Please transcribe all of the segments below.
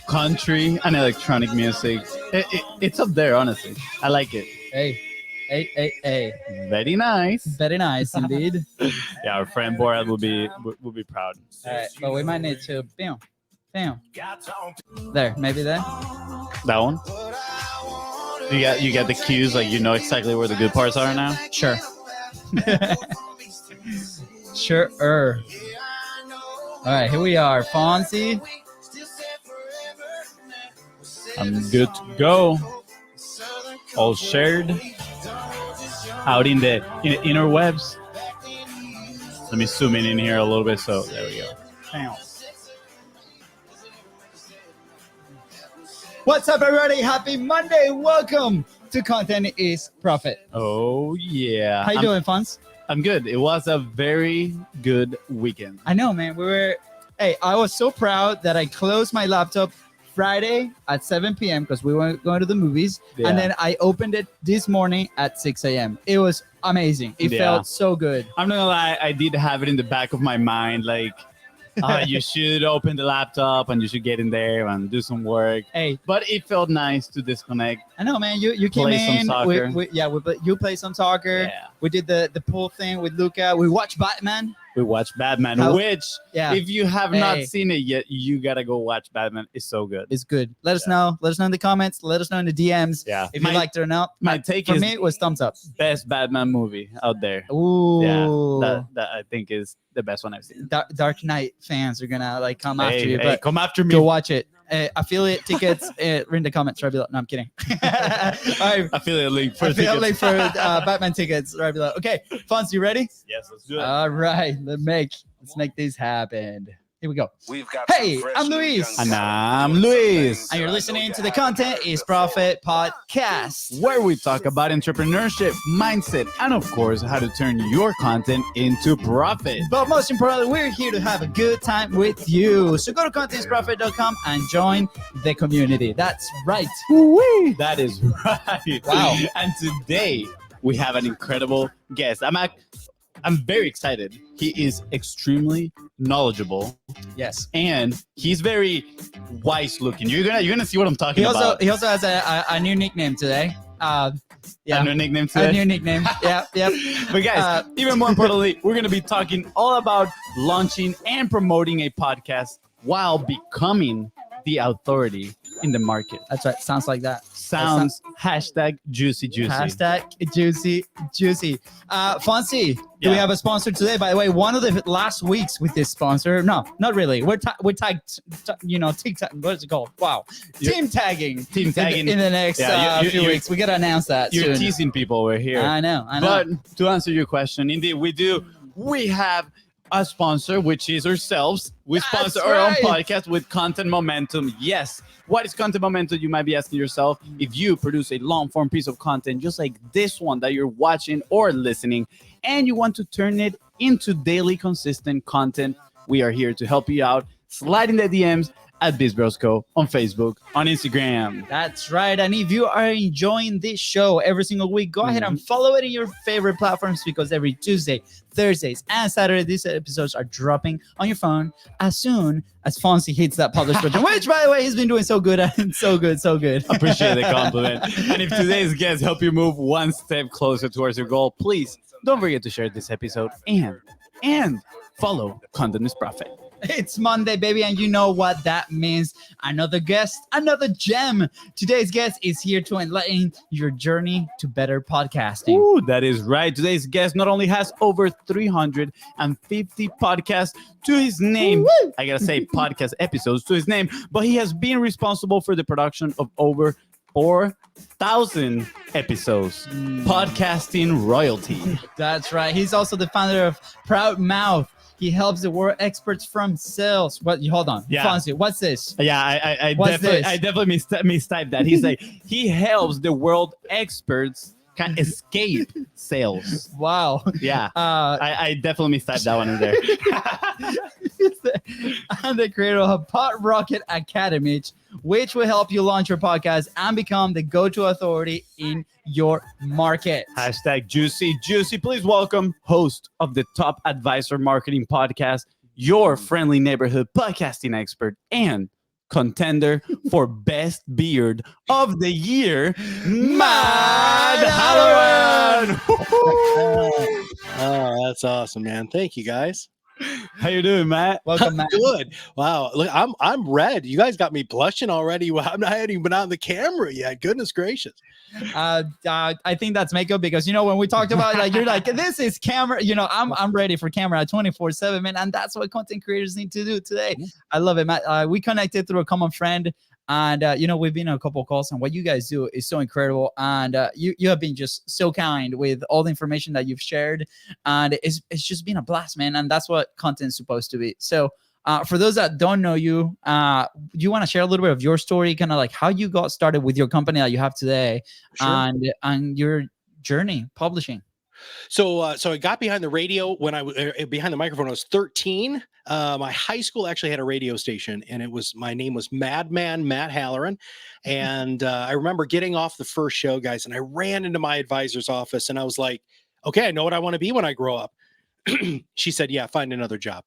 country and electronic music. It's up there, honestly. I like it. Hey. Very nice. Very nice indeed. Yeah, our friend Borat will be proud. All right, but we might need to bam. There, maybe there. That one. You get the cues, like you know exactly where the good parts are now. Sure. Sure. All right, here we are, Fonzie. I'm good to go. All shared out in the interwebs. Let me zoom in here a little bit. So there we go. What's up, everybody? Happy Monday. Welcome to Content is Profit. Oh, yeah. How you doing, Fonz? I'm good. It was a very good weekend. I know, man. I was so proud that I closed my laptop Friday at 7 p.m. because we were going to the movies. Yeah. And then I opened it this morning at 6 a.m. It was amazing. It felt so good. I'm not gonna lie. I did have it in the back of my mind, like, you should open the laptop and you should get in there and do some work. Hey, but it felt nice to disconnect. I know, man. You came in. Some soccer. You played some soccer. Yeah. We did the pool thing with Luca. We watched Batman. We watched Batman, which if you have not seen it yet, you gotta go watch Batman. It's so good. It's good. Let us know. Let us know in the comments. Let us know in the DMs. Yeah. If you liked it or not. My take for me, it was thumbs up. Best Batman movie out there. Ooh. Yeah. That I think is the best one I've seen. Dark Knight fans are gonna come after you. But come after me. Go watch it. Affiliate tickets in the comments right below. No, I'm kidding. Right. Affiliate link for Batman tickets right below. Okay, Fonz, you ready? Yes, let's do it. All right, let's make this happen. Here we go. Hey, I'm Luis. And I'm Luis. And you're listening to the Content is Profit podcast, where we talk about entrepreneurship, mindset, and of course, how to turn your content into profit. But most importantly, we're here to have a good time with you. So go to contentisprofit.com and join the community. That's right. Woo-wee. That is right. Wow. And today we have an incredible guest. I'm very excited. He is extremely knowlegeable. Yes. And he's very wise looking. You're gonna see what I'm talking about. He also has a new nickname today. A new nickname today? A new nickname. Yep. But guys, even more importantly, we're gonna be talking all about launching and promoting a podcast while becoming the authority in the market. That's right. Sounds like that. Hashtag juicy. Hashtag juicy. Fonzie, do we have a sponsor today? By the way, one of the last weeks with this sponsor. No, not really. We're tagged, TikTok. What is it called? Wow. Team tagging in the next few weeks. We got to announce that You're soon. Teasing people over here. I know. But to answer your question, indeed, we have a sponsor, which is ourselves. We sponsor our own podcast with Content Momentum. Yes. What is Content Momentum? You might be asking yourself. If you produce a long-form piece of content, just like this one that you're watching or listening, and you want to turn it into daily consistent content, we are here to help you out. Slide in the DMs at BIZBROS on Facebook, on Instagram. That's right. And if you are enjoying this show every single week, go ahead and follow it in your favorite platforms, because every Tuesday, Thursdays, and Saturday, these episodes are dropping on your phone as soon as Fonzie hits that publish button, which, by the way, he's been doing so good and so good. Appreciate the compliment. And if today's guests help you move one step closer towards your goal, please don't forget to share this episode and follow Content is Profit. It's Monday, baby, and you know what that means. Another guest, another gem. Today's guest is here to enlighten your journey to better podcasting. Ooh, that is right. Today's guest not only has over 350 podcasts to his name, I gotta say podcast episodes to his name, but he has been responsible for the production of over 4,000 episodes. Podcasting royalty. That's right. He's also the founder of Proud Mouth. He helps the world experts from sales. Hold on. Yeah. Fonzie, what's this? Yeah, I definitely mistyped that. He's like, he helps the world experts can escape sales. Wow. Yeah. I definitely mistyped that one in there. I'm the creator of Pod Rocket Academy, which will help you launch your podcast and become the go-to authority in your market. Hashtag juicy. Please welcome host of the Top Advisor Marketing Podcast, your friendly neighborhood podcasting expert, and contender for best beard of the year, Matt Halloran. Oh, that's awesome, man. Thank you, guys. How you doing, Matt? Welcome, Matt. Good. Wow. Look, I'm red. You guys got me blushing already. Well, I hadn't even been on the camera yet. Goodness gracious. I think that's makeup because when we talked about like you're like this is camera. I'm ready for camera 24/7, man, and that's what content creators need to do today. I love it, Matt. We connected through a common friend. And, we've been on a couple of calls, and what you guys do is so incredible. And you have been just so kind with all the information that you've shared. And it's just been a blast, man. And that's what content's supposed to be. So for those that don't know you, you want to share a little bit of your story, kind of like how you got started with your company that you have today, Sure. and your journey publishing. So I got behind the radio when I was behind the microphone. I was 13. My high school actually had a radio station, and my name was Madman Matt Halloran. And I remember getting off the first show, guys, and I ran into my advisor's office, and I was like, "Okay, I know what I want to be when I grow up." She said, "Yeah, find another job."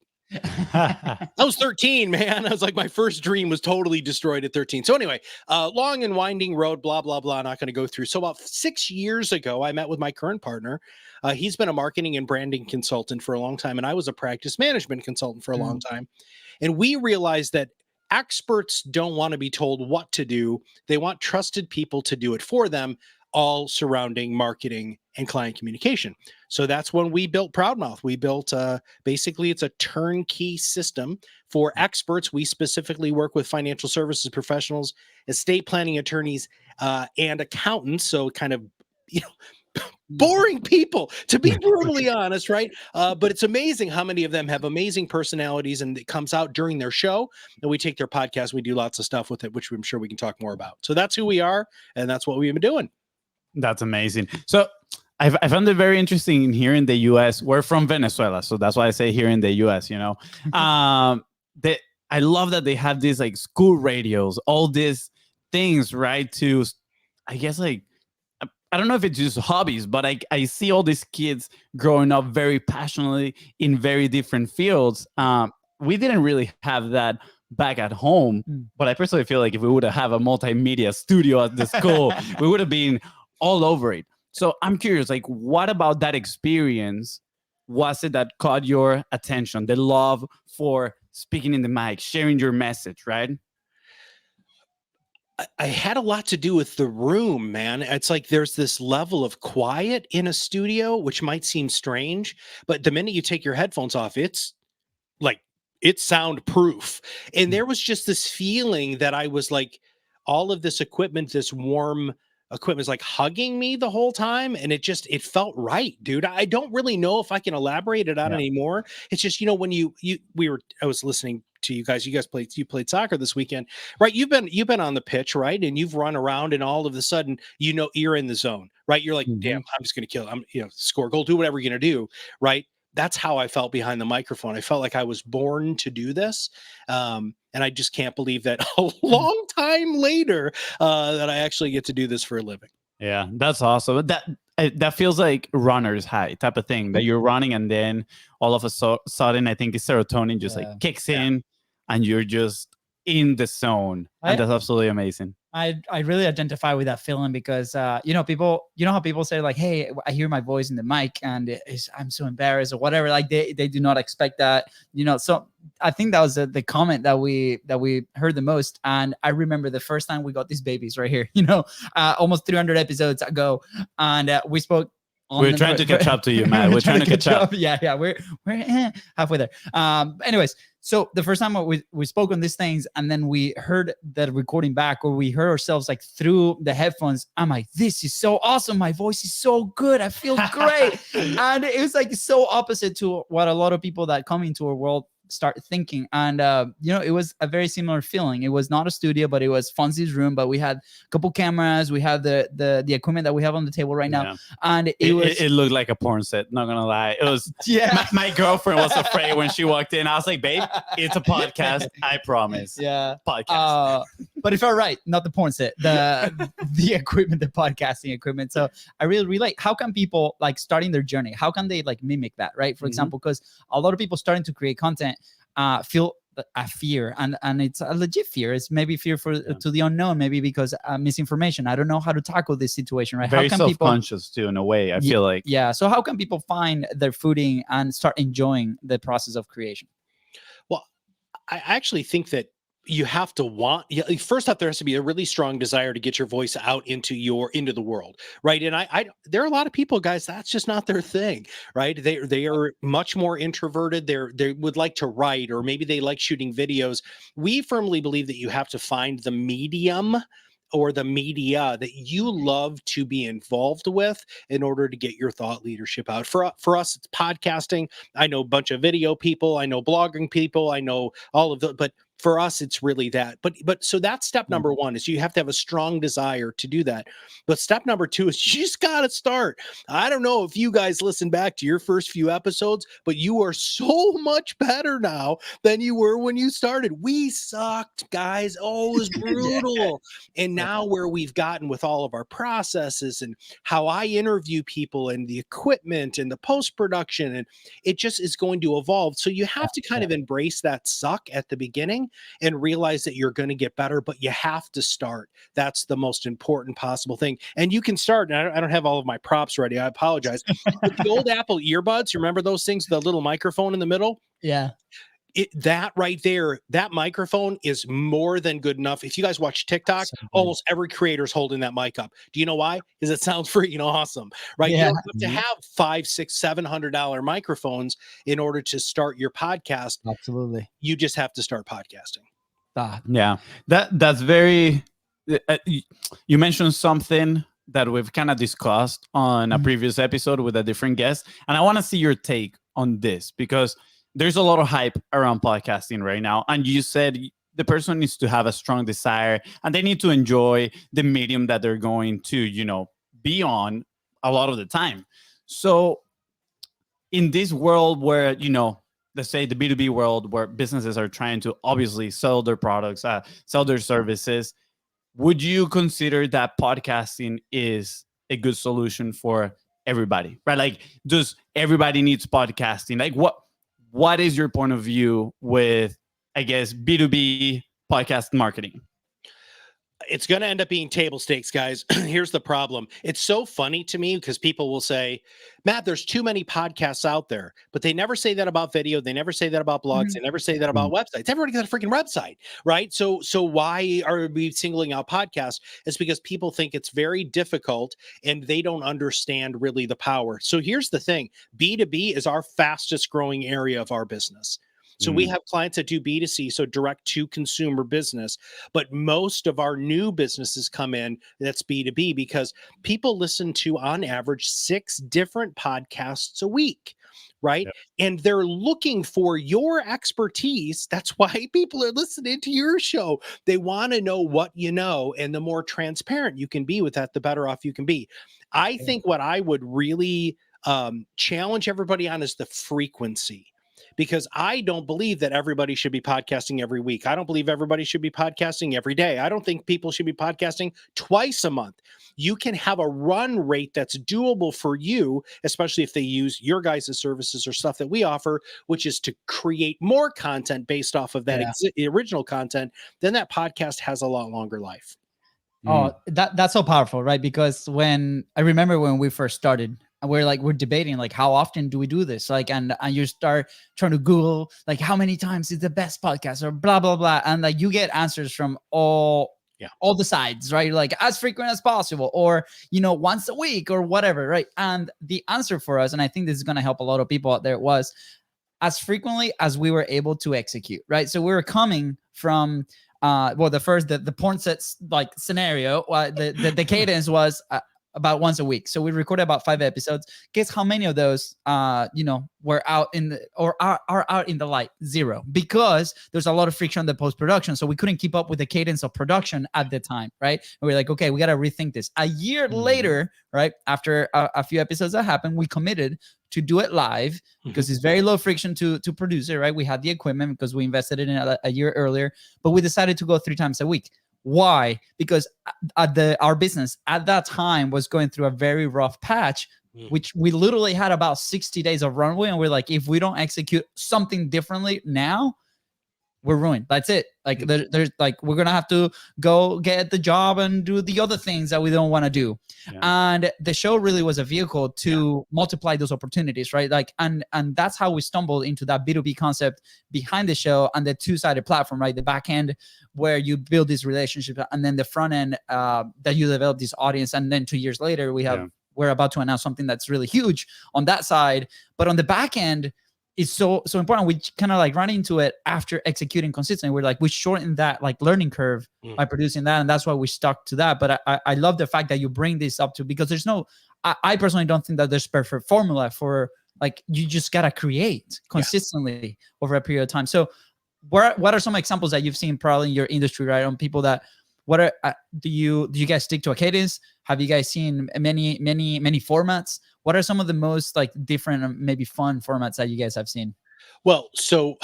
I was 13, man. I was like, my first dream was totally destroyed at 13. So anyway, long and winding road, blah, blah, blah. Not going to go through. So about 6 years ago, I met with my current partner. He's been a marketing and branding consultant for a long time, and I was a practice management consultant for a long time. And we realized that experts don't want to be told what to do. They want trusted people to do it for them, all surrounding marketing and client communication. So that's when we built Proudmouth. We built basically it's a turnkey system for experts. We specifically work with financial services professionals, estate planning attorneys, and accountants. So kind of, boring people, to be brutally honest, right? But it's amazing how many of them have amazing personalities, and it comes out during their show. And we take their podcast, we do lots of stuff with it, which I'm sure we can talk more about. So that's who we are, and that's what we've been doing. That's amazing. So I found it very interesting here in the U.S. We're from Venezuela, so that's why I say here in the U.S. I love that they have these like school radios, all these things, right? To, I guess, like, I don't know if it's just hobbies, but I see all these kids growing up very passionately in very different fields. We didn't really have that back at home, but I personally feel like if we would have a multimedia studio at the school, we would have been all over it. So I'm curious, like, what about that experience was it that caught your attention? The love for speaking in the mic, sharing your message, right? I had a lot to do with the room, man. It's like there's this level of quiet in a studio, which might seem strange, but the minute you take your headphones off, it's soundproof. And there was just this feeling that I was like, all of this equipment, this warm equipment is like hugging me the whole time. And it felt right, dude. I don't really know if I can elaborate it out anymore. It's just, when I was listening to you guys played soccer this weekend, right? You've been on the pitch, right? And you've run around, and all of a sudden, you're in the zone, right? You're like, damn, I'm just going to kill it. I'm, score a goal, do whatever you're going to do. Right. That's how I felt behind the microphone. I felt like I was born to do this. And I just can't believe that a long time later, that I actually get to do this for a living. Yeah, that's awesome. That feels like runner's high type of thing, that you're running and then all of a sudden, I think it's serotonin just like kicks in and you're just in the zone. And that's absolutely amazing. I really identify with that feeling because, people, how people say like, hey, I hear my voice in the mic and I'm so embarrassed or whatever. Like they do not expect that, so I think that was the comment that we heard the most. And I remember the first time we got these babies right here, almost 300 episodes ago. And we spoke. We're trying to catch up to you, Matt. We're trying to catch up. Yeah. We're halfway there. Anyways, so the first time we spoke on these things, and then we heard that recording back, or we heard ourselves like through the headphones. I'm like, this is so awesome. My voice is so good. I feel great. And it was like so opposite to what a lot of people that come into our world start thinking. And it was a very similar feeling. It was not a studio, but it was FONZI's room. But we had a couple cameras. We have the equipment that we have on the table right now. And it looked like a porn set, not gonna lie. It was my girlfriend was afraid when she walked in. I was like, babe, it's a podcast, I promise. Podcast. But it felt right, not the porn set, the equipment, the podcasting equipment. So I really relate. How can people like starting their journey, how can they like mimic that, right? For example, because a lot of people starting to create content feel a fear, and it's a legit fear. It's maybe fear to the unknown, maybe because misinformation. I don't know how to tackle this situation, right? Very how can people self-conscious too, in a way. I feel like. Yeah. So how can people find their footing and start enjoying the process of creation? Well, I actually think that you have to first off, there has to be a really strong desire to get your voice out into the world, right? And I there are a lot of people, guys, that's just not their thing, right? They are much more introverted. They would like to write, or maybe they like shooting videos. We firmly believe that you have to find the medium or the media that you love to be involved with in order to get your thought leadership out. For us, it's podcasting. I know a bunch of video people. I know blogging people. I know all of the, but for us, it's really that. But so that's step number one, is you have to have a strong desire to do that. But step number two is you just got to start. I don't know if you guys listen back to your first few episodes, but you are so much better now than you were when you started. We sucked, guys. Oh, it was brutal. And now where we've gotten with all of our processes and how I interview people and the equipment and the post-production, and it just is going to evolve. So you have to kind of embrace that suck at the beginning and realize that you're going to get better, but you have to start. That's the most important possible thing. And you can start, and I don't have all of my props ready. I apologize. But the old Apple earbuds, remember those things, the little microphone in the middle? Yeah. That right there, that microphone is more than good enough. If you guys watch TikTok, almost every creator is holding that mic up. Do you know why? Because it sounds freaking awesome, right? Yeah. You don't have to have $500, $600, $700 microphones in order to start your podcast. Absolutely. You just have to start podcasting. Yeah, that's very. You mentioned something that we've kind of discussed on a previous episode with a different guest, and I want to see your take on this, because there's a lot of hype around podcasting right now. And you said the person needs to have a strong desire and they need to enjoy the medium that they're going to, be on a lot of the time. So in this world where, let's say the B2B world, where businesses are trying to obviously sell their products, sell their services, would you consider that podcasting is a good solution for everybody, right? Like, does everybody needs podcasting? Like, what is your point of view with, I guess, B2B podcast marketing? It's going to end up being table stakes, guys. Here's the problem. It's so funny to me because people will say, Matt, there's too many podcasts out there, but they never say that about video. They never say that about blogs. They never say that about websites. Everybody got a freaking website, right? So why are we singling out podcasts? It's because people think it's very difficult and they don't understand really the power. So here's the thing. B2B is our fastest growing area of our business. So we have clients that do B2C, so direct to consumer business, but most of our new businesses come in, that's B2B, because people listen to, on average, 6 different podcasts a week, right? Yep. And they're looking for your expertise. That's why people are listening to your show. They want to know what you know, and the more transparent you can be with that, the better off you can be. I think what I would really challenge everybody on is the frequency. Because I don't believe that everybody should be podcasting every week. I don't believe everybody should be podcasting every day. I don't think people should be podcasting twice a month. You can have a run rate that's doable for you, especially if they use your guys' services or stuff that we offer, which is to create more content based off of that original content. Then that podcast has a lot longer life. Oh, that's so powerful, right? Because I remember when we first started, we're debating like, how often do we do this? Like, and you start trying to Google like how many times is the best podcast or blah blah blah, and like you get answers from all the sides, right? Like as frequent as possible, or once a week or whatever, right? And the answer for us, and I think this is going to help a lot of people out there, was as frequently as we were able to execute, right? So we were coming from the porn sets like scenario. The cadence was about once a week. So we recorded about 5 episodes. Guess how many of those, were out in the, or are out in the light? 0, because there's a lot of friction on the post-production. So we couldn't keep up with the cadence of production at the time, right? And we're like, okay, we got to rethink this. A year later, right, after a few episodes that happened, we committed to do it live because it's very low friction to produce it, right? We had the equipment because we invested in it a year earlier, but we decided to go 3 times a week. Why? Because our business at that time was going through a very rough patch, which we literally had about 60 days of runway. And we're like, if we don't execute something differently now, we're ruined. That's it. Like there's like, we're gonna have to go get the job and do the other things that we don't want to do. Yeah. And the show really was a vehicle to multiply those opportunities, right? Like, and that's how we stumbled into that B2B concept behind the show, and the two-sided platform, right? The back end where you build this relationship, and then the front end that you develop this audience. And then 2 years later, we're about to announce something that's really huge on that side. But on the back end, it's so important. We kind of like run into it after executing consistently. We're like, we shortened that like learning curve by producing that, and that's why we stuck to that. But I love the fact that you bring this up to, because there's no, I personally don't think that there's perfect formula for, like, you just gotta create consistently over a period of time. So what are some examples that you've seen probably in your industry, right? On people that, what are do you guys stick to a cadence? Have you guys seen many formats? What are some of the most like different, maybe fun formats that you guys have seen? Well, so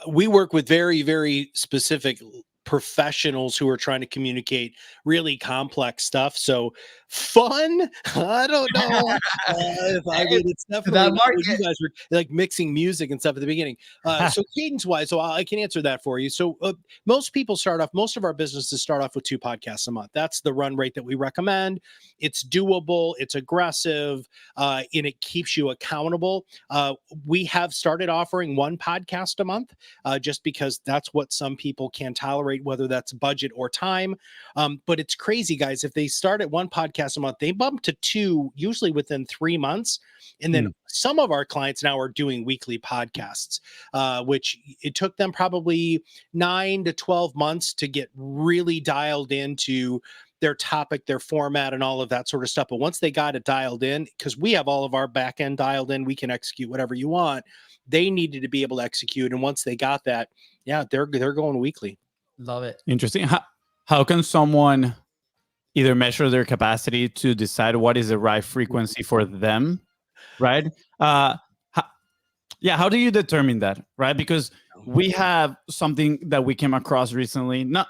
we work with very, very specific professionals who are trying to communicate really complex stuff. So fun, I don't know. I mean, it's definitely you guys were like mixing music and stuff at the beginning. So cadence wise, so I can answer that for you. So most people most of our businesses start off with 2 podcasts a month. That's the run rate that we recommend. It's doable, it's aggressive, and it keeps you accountable. We have started offering 1 podcast a month, just because that's what some people can tolerate, whether that's budget or time. But it's crazy, guys. If they start at 1 podcast a month, they bump to 2, usually within 3 months. And then some of our clients now are doing weekly podcasts, which it took them probably 9 to 12 months to get really dialed into their topic, their format, and all of that sort of stuff. But once they got it dialed in, because we have all of our back end dialed in, we can execute whatever you want. They needed to be able to execute. And once they got that, they're going weekly. Love it. Interesting. How can someone either measure their capacity to decide what is the right frequency for them, right? How do you determine that, right? Because we have something that we came across recently, not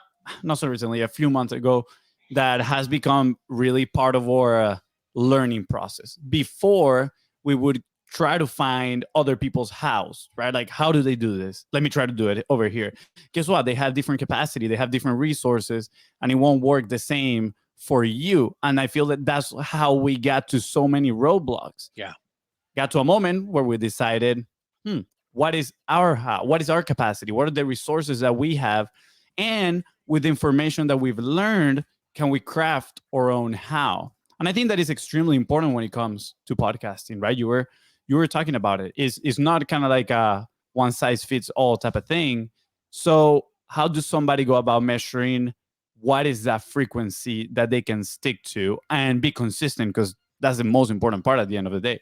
so recently, a few months ago, that has become really part of our learning process. Before, we would try to find other people's house, right? Like, how do they do this? Let me try to do it over here. Guess what? They have different capacity, they have different resources, and it won't work the same for you. And I feel that that's how we got to so many roadblocks. Yeah. Got to a moment where we decided, what is our how? What is our capacity? What are the resources that we have? And with the information that we've learned, can we craft our own how? And I think that is extremely important when it comes to podcasting, right? You were talking about it. It's not kind of like a one size fits all type of thing. So how does somebody go about measuring what is that frequency that they can stick to and be consistent? Because that's the most important part at the end of the day.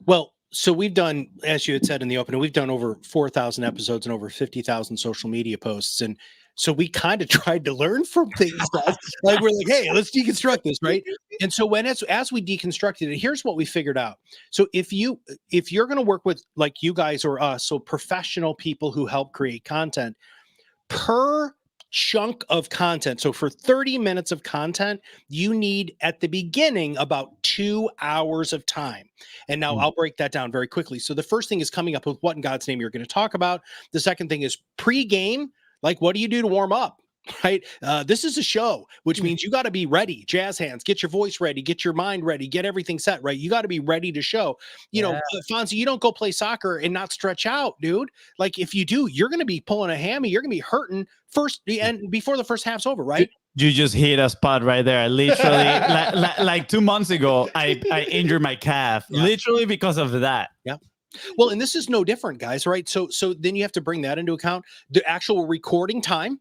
Well, so we've done, as you had said in the opening, we've done over 4,000 episodes and over 50,000 social media posts. And so we kind of tried to learn from things that, like, we're like, hey, let's deconstruct this, right? And so as we deconstructed it, here's what we figured out. So if you're going to work with like you guys or us, so professional people who help create content, per chunk of content, so for 30 minutes of content, you need at the beginning about 2 hours of time. And now I'll break that down very quickly. So the first thing is coming up with what in God's name you're going to talk about. The second thing is pre-game. Like, what do you do to warm up? Right? This is a show, which means you got to be ready. Jazz hands, get your voice ready, get your mind ready, get everything set, right? You got to be ready to show. You know, Fonzie, you don't go play soccer and not stretch out, dude. Like, if you do, you're going to be pulling a hammy. You're going to be hurting first and before the first half's over, right? You just hit a spot right there. Literally, like 2 months ago, I injured my calf, literally because of that. Yeah. Well, and this is no different, guys, right? So then you have to bring that into account. The actual recording time,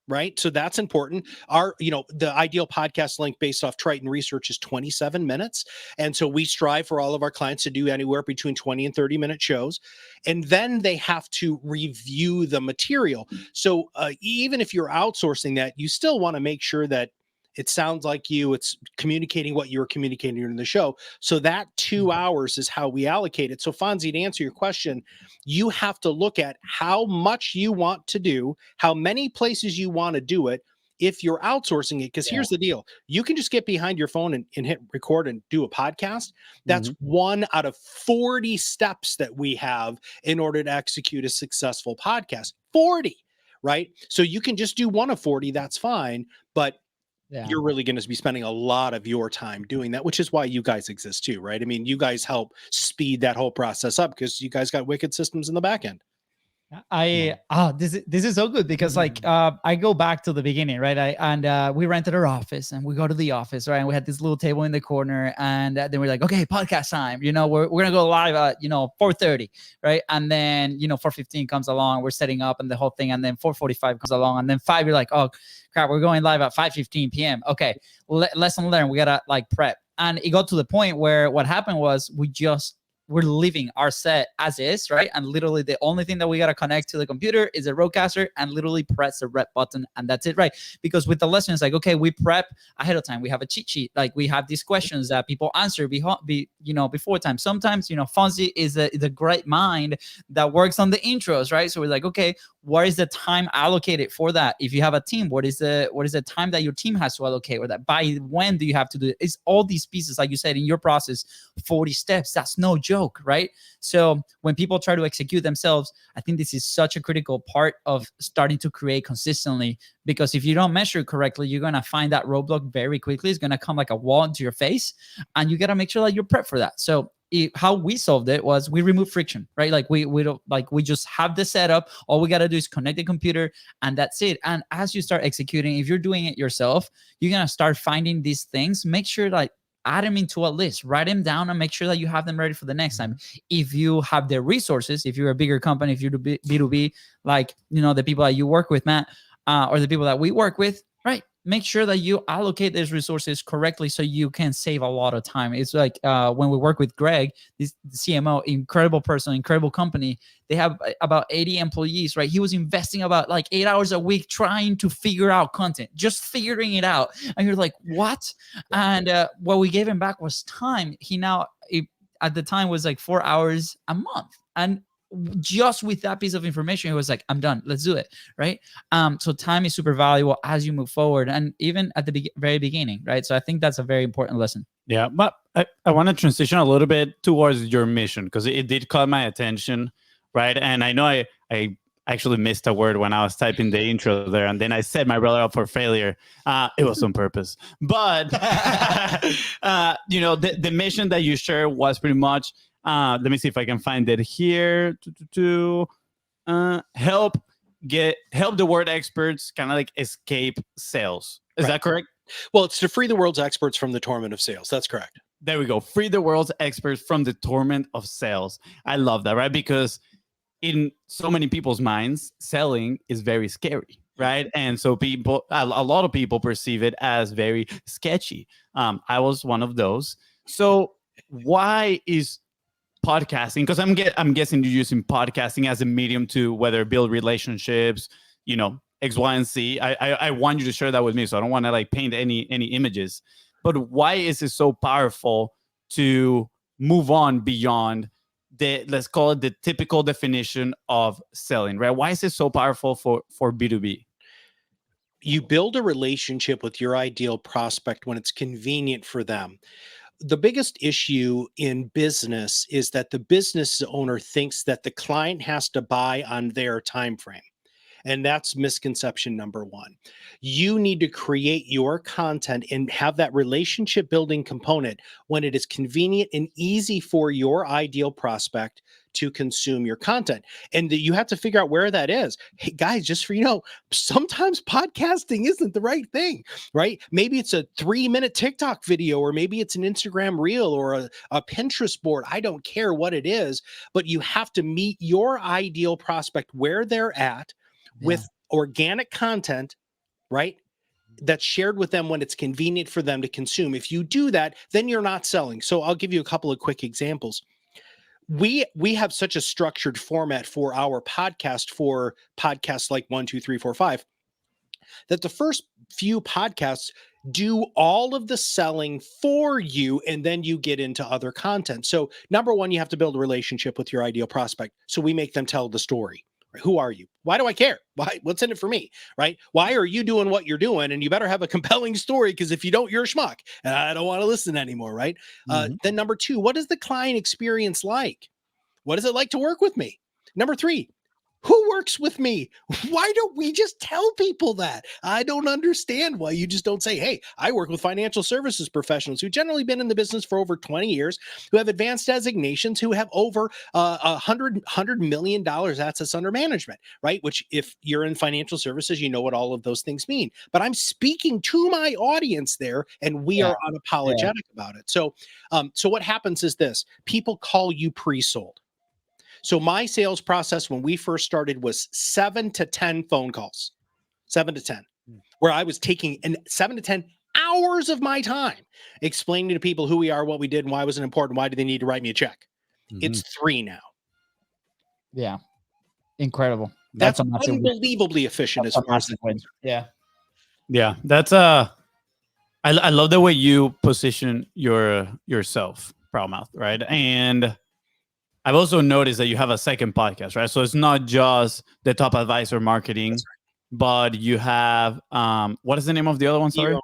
right? So that's important. The ideal podcast length based off Triton research is 27 minutes. And so we strive for all of our clients to do anywhere between 20 and 30-minute shows. And then they have to review the material. So even if you're outsourcing that, you still want to make sure that it sounds like it's communicating what you were communicating in the show. So that 2 hours is how we allocate it. So Fonzie, to answer your question, you have to look at how much you want to do, how many places you want to do it, if you're outsourcing it. Because here's the deal. You can just get behind your phone and hit record and do a podcast. That's one out of 40 steps that we have in order to execute a successful podcast. 40, right? So you can just do one of 40. That's fine. But you're really going to be spending a lot of your time doing that, which is why you guys exist too, right? I mean, you guys help speed that whole process up because you guys got wicked systems in the back end. This is so good because like I go back to the beginning, right? We rented our office and we go to the office, right? And we had this little table in the corner, and then we're like, okay, podcast time. You know, we're gonna go live at 4:30, right? And then 4:15 comes along, we're setting up and the whole thing, and then 4:45 comes along, and then 5 you're like, oh crap, we're going live at 5:15 p.m. Okay, lesson learned. We gotta like prep, and it got to the point where what happened was we're leaving our set as is, right? And literally the only thing that we got to connect to the computer is a roadcaster and literally press the rep button, and that's it, right? Because with the lessons, like, okay, we prep ahead of time. We have a cheat sheet. Like we have these questions that people answer before time. Sometimes, FONZI is the great mind that works on the intros, right? So we're like, okay, what is the time allocated for that? If you have a team, what is the time that your team has to allocate, or that by when do you have to do it? It's all these pieces, like you said, in your process, 40 steps. That's no joke, right? So when people try to execute themselves, I think this is such a critical part of starting to create consistently, because if you don't measure correctly, you're going to find that roadblock very quickly. It's going to come like a wall into your face, and you got to make sure that you're prepped for that. So how we solved it was we remove friction, right? Like we don't, like we just have the setup. All we got to do is connect the computer, and that's it. And as you start executing, if you're doing it yourself, you're going to start finding these things. Make sure like add them into a list, write them down, and make sure that you have them ready for the next time. If you have the resources, if you're a bigger company, if you're B2B, like, the people that you work with, Matt, or the people that we work with, right? Make sure that you allocate those resources correctly so you can save a lot of time. It's like when we work with Greg, this CMO, incredible person, incredible company. They have about 80 employees, right? He was investing about like 8 hours a week trying to figure out content, just figuring it out. And you're like, what? And what we gave him back was time. At the time was like 4 hours a month. And just with that piece of information, he was like, I'm done. Let's do it. Right. So time is super valuable as you move forward, and even at the very beginning. Right. So I think that's a very important lesson. Yeah. But I want to transition a little bit towards your mission, because it did caught my attention. Right. And I know I actually missed a word when I was typing the intro there, and then I set my brother up for failure. It was on purpose. But, the mission that you shared was pretty much, let me see if I can find it here. Help the world experts kind of like escape sales. Is that correct? Well, it's to free the world's experts from the torment of sales. That's correct. There we go. Free the world's experts from the torment of sales. I love that, right? Because in so many people's minds, selling is very scary, right? And so a lot of people perceive it as very sketchy. I was one of those. So why is podcasting, because I'm guessing you're using podcasting as a medium to whether build relationships, X, Y, and Z. I want you to share that with me, so I don't want to like paint any images. But why is it so powerful to move on beyond let's call it the typical definition of selling, right? Why is it so powerful for B2B? You build a relationship with your ideal prospect when it's convenient for them. The biggest issue in business is that the business owner thinks that the client has to buy on their time frame. And that's misconception number one. You need to create your content and have that relationship building component when it is convenient and easy for your ideal prospect to consume your content. And you have to figure out where that is. Hey guys, just for sometimes podcasting isn't the right thing, right? Maybe it's a 3-minute TikTok video, or maybe it's an Instagram reel or a Pinterest board. I don't care what it is, but you have to meet your ideal prospect where they're at with organic content, right? That's shared with them when it's convenient for them to consume. If you do that, then you're not selling. So I'll give you a couple of quick examples. We have such a structured format for our podcast, for podcasts like 1, 2, 3, 4, 5, that the first few podcasts do all of the selling for you, and then you get into other content. So number one, you have to build a relationship with your ideal prospect. So we make them tell the story. Who are you? Why do I care? Why? What's in it for me? Right? Why are you doing what you're doing? And you better have a compelling story, because if you don't, you're a schmuck. And I don't want to listen anymore. Right? Then number 2, what is the client experience like? What is it like to work with me? Number 3, who works with me? Why don't we just tell people that? I don't understand why you just don't say, hey, I work with financial services professionals who generally been in the business for over 20 years, who have advanced designations, who have over $100 million assets under management, right? Which, if you're in financial services, you know what all of those things mean. But I'm speaking to my audience there, and we are unapologetic about it. So what happens is this: people call you pre-sold. So my sales process when we first started was 7 to 10 phone calls, 7 to 10, where I was taking 7 to 10 hours of my time explaining to people who we are, what we did, and why it was important. Why do they need to write me a check? It's 3 now. Yeah. Incredible. That's unbelievably efficient as far as the wins. Yeah. Yeah. That's I love the way you position yourself, Proudmouth, right? And I've also noticed that you have a second podcast, right? So it's not just the Top Advisor Marketing, but you have what is the name of the other one? Sorry,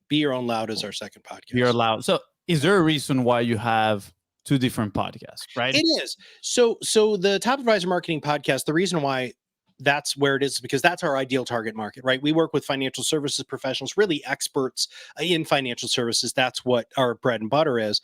Be Your Own Loud is our second podcast. Be Your Loud. So is there a reason why you have 2 different podcasts, right? It is. So the Top Advisor Marketing podcast, the reason why that's where it is because that's our ideal target market, right? We work with financial services professionals, really experts in financial services. That's what our bread and butter is.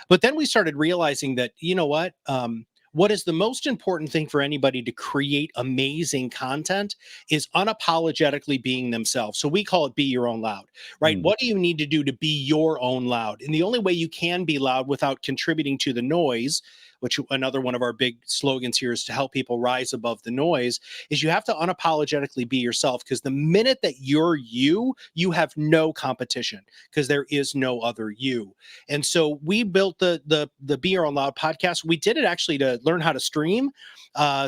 But then we started realizing that, you know what is the most important thing for anybody to create amazing content is unapologetically being themselves. So we call it Be Your Own Loud, right? What do you need to do to be your own loud? And the only way you can be loud without contributing to the noise, which another one of our big slogans here is to help people rise above the noise, is you have to unapologetically be yourself. Because the minute that you're you, you have no competition because there is no other you. And so we built the Be Your Own Loud podcast. We did it actually to learn how to stream.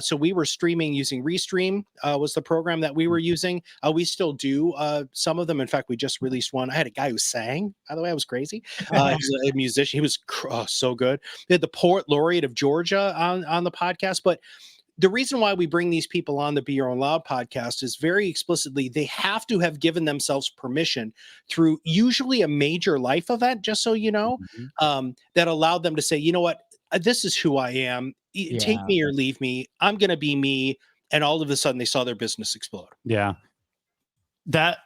So we were streaming using Restream was the program that we were using. We still do some of them. In fact, we just released one. I had a guy who sang, by the way. I was crazy. He's a musician. He was so good. We had the Poet Laureate of Georgia on the podcast. But the reason why we bring these people on the Be Your Own Loud podcast is very explicitly, they have to have given themselves permission through usually a major life event, just so you know, that allowed them to say, you know what, this is who I am. Take me or leave me. I'm going to be me. And all of a sudden they saw their business explode. Yeah. That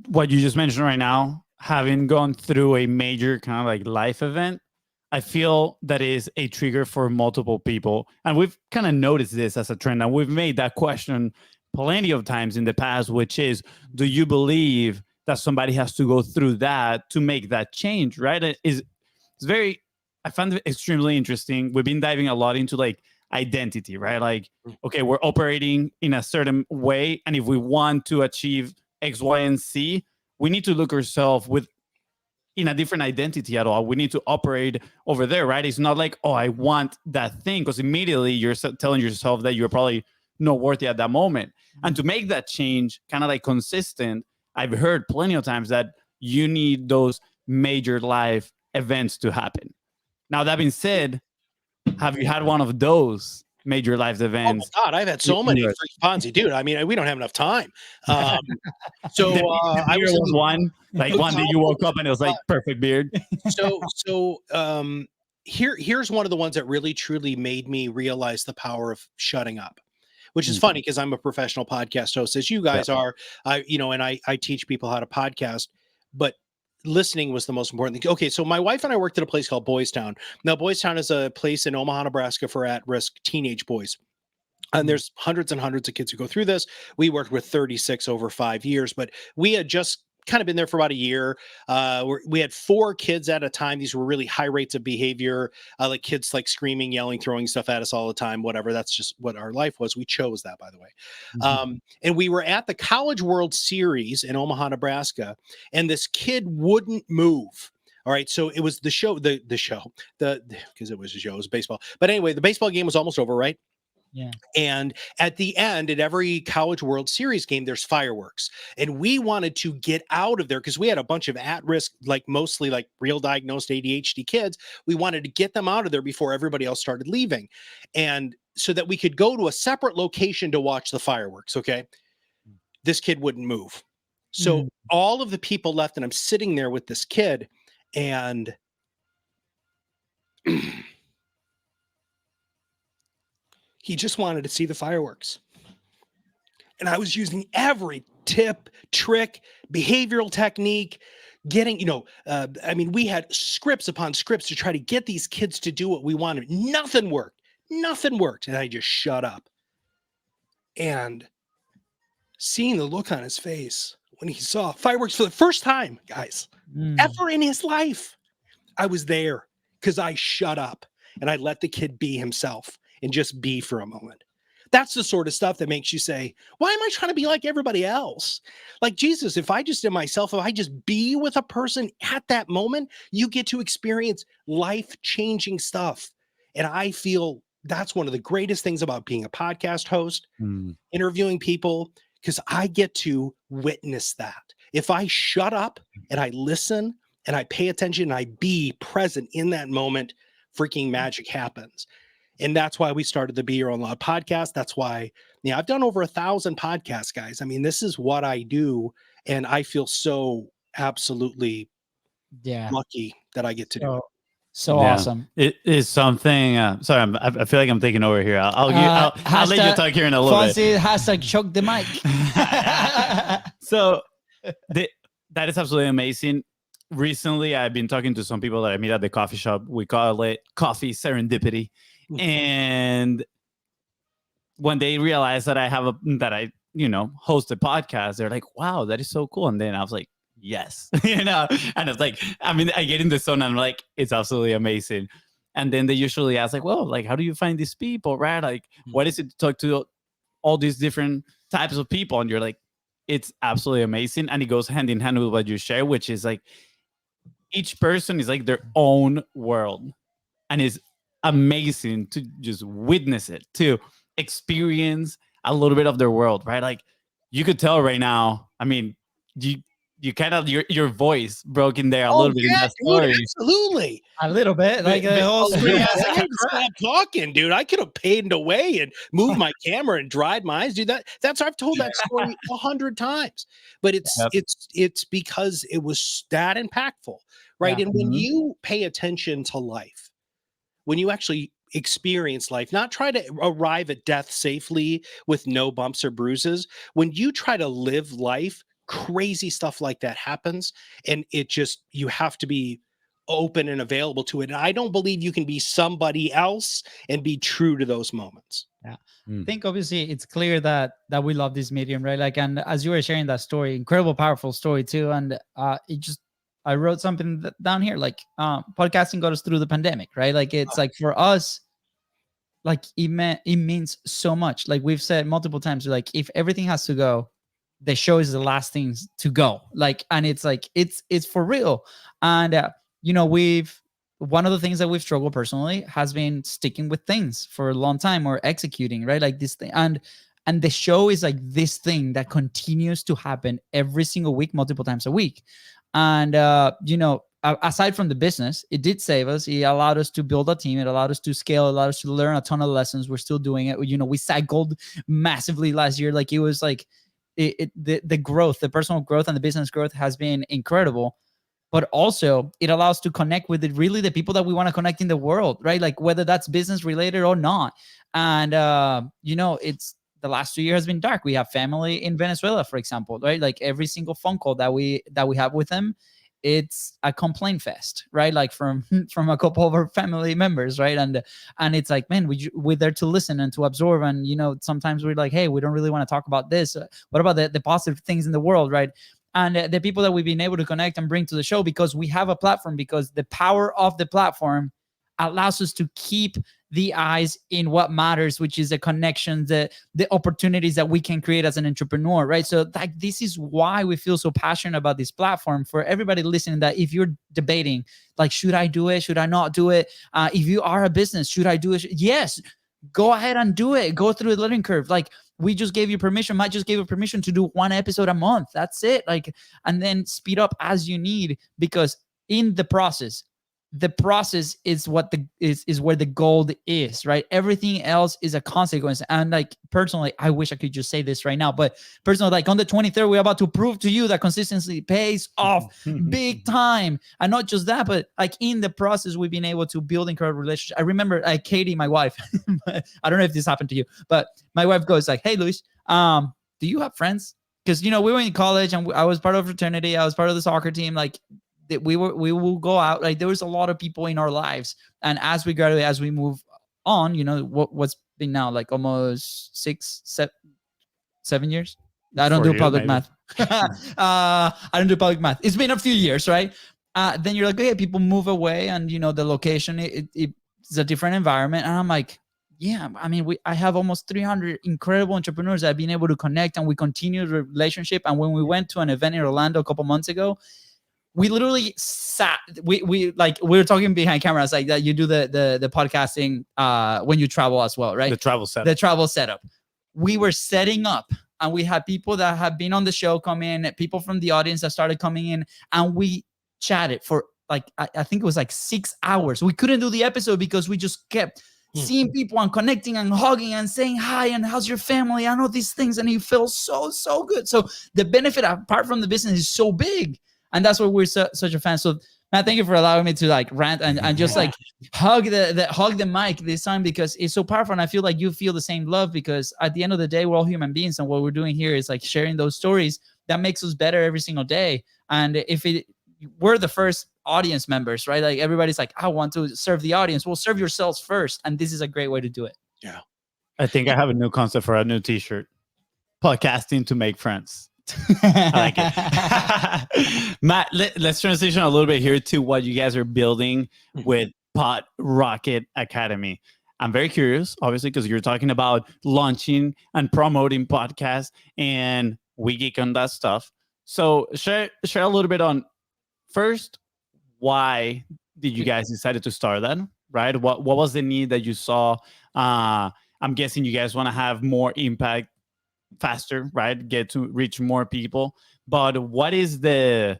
what you just mentioned right now, having gone through a major kind of like life event, I feel that is a trigger for multiple people. And we've kind of noticed this as a trend. And we've made that question plenty of times in the past, which is, do you believe that somebody has to go through that to make that change, right? It's very, I found it extremely interesting. We've been diving a lot into like identity, right? Like, okay, we're operating in a certain way. And if we want to achieve X, Y, and Z, we need to look ourselves in a different identity at all. We need to operate over there, right? It's not like, oh, I want that thing, because immediately you're telling yourself that you're probably not worthy at that moment. And to make that change kind of like consistent, I've heard plenty of times that you need those major life events to happen. Now, that being said, have you had one of those major life events? Oh my God, I've had so many FONZI, dude. I mean, we don't have enough time. I was one, like one day you woke up and it was like perfect beard. Here's one of the ones that really truly made me realize the power of shutting up, which is funny because I'm a professional podcast host, as you guys are. I teach people how to podcast, but listening was the most important thing. Okay, so my wife and I worked at a place called Boys Town. Now, Boys Town is a place in Omaha, Nebraska for at-risk teenage boys. And there's hundreds and hundreds of kids who go through this. We worked with 36 over 5 years, but we had just kind of been there for about a year. We had 4 kids at a time. These were really high rates of behavior, like kids like screaming, yelling, throwing stuff at us all the time, whatever. That's just what our life was. We chose that, by the way. And we were at the College World Series in Omaha, Nebraska, and this kid wouldn't move. All right. So it was the show, because it was a show, it was baseball. But anyway, the baseball game was almost over, right? Yeah. And at the end, at every College World Series game, there's fireworks. And we wanted to get out of there because we had a bunch of at-risk, like mostly like real diagnosed ADHD kids. We wanted to get them out of there before everybody else started leaving. And so that we could go to a separate location to watch the fireworks. Okay. This kid wouldn't move. So all of the people left, and I'm sitting there with this kid, and he just wanted to see the fireworks. And I was using every tip, trick, behavioral technique, getting, I mean, we had scripts upon scripts to try to get these kids to do what we wanted. Nothing worked. Nothing worked. And I just shut up. And seeing the look on his face when he saw fireworks for the first time, guys, ever in his life, I was there because I shut up and I let the kid be himself and just be for a moment. That's the sort of stuff that makes you say, why am I trying to be like everybody else? Like Jesus, if I just am myself, if I just be with a person at that moment, you get to experience life-changing stuff. And I feel that's one of the greatest things about being a podcast host, interviewing people, because I get to witness that. If I shut up and I listen and I pay attention and I be present in that moment, freaking magic happens. And that's why we started the Be Your Own Loud podcast. That's why, I've done over 1,000 podcasts, guys. I mean, this is what I do. And I feel so absolutely lucky that I get to do it. So awesome. It is something. Sorry, I feel like I'm taking over here. I'll let you talk here in a little FONZI, hashtag choke the mic. So that is absolutely amazing. Recently, I've been talking to some people that I meet at the coffee shop. We call it coffee serendipity. And when they realize that I host a podcast, they're like, wow, that is so cool. And then I was like, yes, and it's like, I mean, I get in the zone and I'm like, it's absolutely amazing. And then they usually ask like, well, like, how do you find these people, right? Like, what is it to talk to all these different types of people? And you're like, it's absolutely amazing. And it goes hand in hand with what you share, which is like, each person is like their own world. And it's amazing to just witness it, to experience a little bit of their world, right? Like, you could tell right now, I mean, you kind of, your voice broke in there a little bit in that story. Dude, absolutely. A little bit. Like the whole screen. I had to stop talking, dude. I could have paid away and moved my camera and dried my eyes, dude. I've told that story 100 times. But it's because it was that impactful, right? And when you pay attention to life, when you actually experience life, not try to arrive at death safely with no bumps or bruises, when you try to live life, crazy stuff like that happens. And you have to be open and available to it. And I don't believe you can be somebody else and be true to those moments. Yeah. I think obviously it's clear that we love this medium, right? Like, and as you were sharing that story, incredible, powerful story too. And I wrote something down here, like podcasting got us through the pandemic, right? Like, it's like for us, like it means so much. Like we've said multiple times, like if everything has to go, the show is the last things to go. Like, and it's like, it's for real. And, one of the things that we've struggled personally has been sticking with things for a long time or executing, right? Like this thing. And the show is like this thing that continues to happen every single week, multiple times a week. And, aside from the business, it did save us. It allowed us to build a team. It allowed us to scale. It allowed us to learn a ton of lessons. We're still doing it. We cycled massively last year. Like it was like the growth, the personal growth and the business growth has been incredible. But also it allows to connect with really the people that we want to connect in the world, right? Like whether that's business related or not. And, it's the last 2 years has been dark. We have family in Venezuela, for example, right? Like every single phone call that we have with them, it's a complaint fest, right? Like from a couple of our family members, right? And it's like, man, we're there to listen and to absorb. And, sometimes we're like, hey, we don't really want to talk about this. What about the positive things in the world, right? And the people that we've been able to connect and bring to the show, because we have a platform, because the power of the platform allows us to keep the eyes in what matters, which is the connections, the opportunities that we can create as an entrepreneur, right? So like, this is why we feel so passionate about this platform. For everybody listening, that if you're debating, like, should I do it? Should I not do it? If you are a business, should I do it? Yes, go ahead and do it. Go through the learning curve. Like, we just gave you permission. Matt just gave you permission to do 1 episode a month. That's it. Like, and then speed up as you need, because in the process, the process is what is where the gold is, right? Everything else is a consequence. And like personally, I wish I could just say this right now, but personally, like on the 23rd, we're about to prove to you that consistency pays off big time. And not just that, but like in the process, we've been able to build incredible relationships. I remember Katie, my wife, I don't know if this happened to you, but my wife goes like, "Hey, Luis, do you have friends?" Because, you know, we were in college and I was part of a fraternity. I was part of the soccer team. Like we will go out. Like there was a lot of people in our lives. And as we graduate, as we move on, you know, what's been now like almost 7 years. I don't do public math. I don't do public math. It's been a few years, right? Then you're like, okay, people move away and, you know, the location, it's a different environment. And I'm like, yeah, I mean, I have almost 300 incredible entrepreneurs that have been able to connect, and we continue the relationship. And when we went to an event in Orlando a couple months ago, we literally sat. We were talking behind cameras like that. You do the podcasting when you travel as well, right? The travel setup. The travel setup. We were setting up, and we had people that have been on the show come in, people from the audience that started coming in, and we chatted for like I think it was like 6 hours. We couldn't do the episode because we just kept seeing people and connecting and hugging and saying hi and how's your family? I know these things, and it feels so good. So the benefit apart from the business is so big, and that's why we're such a fan. So Matt, thank you for allowing me to like rant and just like hug the mic this time, because it's so powerful, and I feel like you feel the same love, because at the end of the day, we're all human beings, and what we're doing here is like sharing those stories that makes us better every single day. And if we're the first audience members, right? Like everybody's like, I want to serve the audience. Well, serve yourselves first. And this is a great way to do it. Yeah. I think I have a new concept for a new t-shirt. Podcasting to make friends. I like it. Matt, let's transition a little bit here to what you guys are building with Pod Rocket Academy. I'm very curious, obviously, because you're talking about launching and promoting podcasts, and we geek on that stuff. So share a little bit on, first, why did you guys decided to start that, right? What was the need that you saw? I'm guessing you guys want to have more impact faster, right? Get to reach more people. But what is the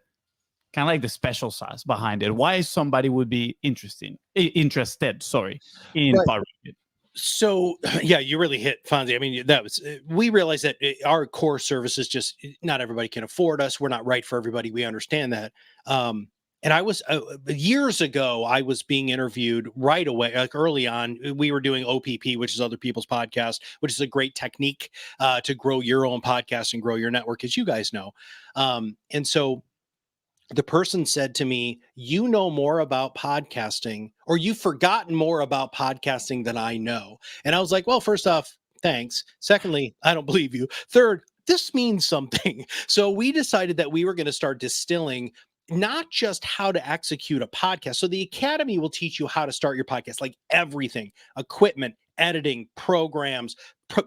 kind of like the special sauce behind it? Why somebody would be interested in Right. Pod Rocket? So yeah, you really hit Fonzie. I mean, we realize that our core services, just not everybody can afford us. We're not right for everybody. We understand that. And I was years ago, I was being interviewed right away, like early on. We were doing OPP, which is other people's podcast, which is a great technique to grow your own podcast and grow your network, as you guys know. And so the person said to me, you know more about podcasting, or you've forgotten more about podcasting than I know. And I was like, well, first off, thanks. Secondly, I don't believe you. Third, this means something. So we decided that we were going to start distilling not just how to execute a podcast. So the Academy will teach you how to start your podcast, like everything: equipment, editing, programs,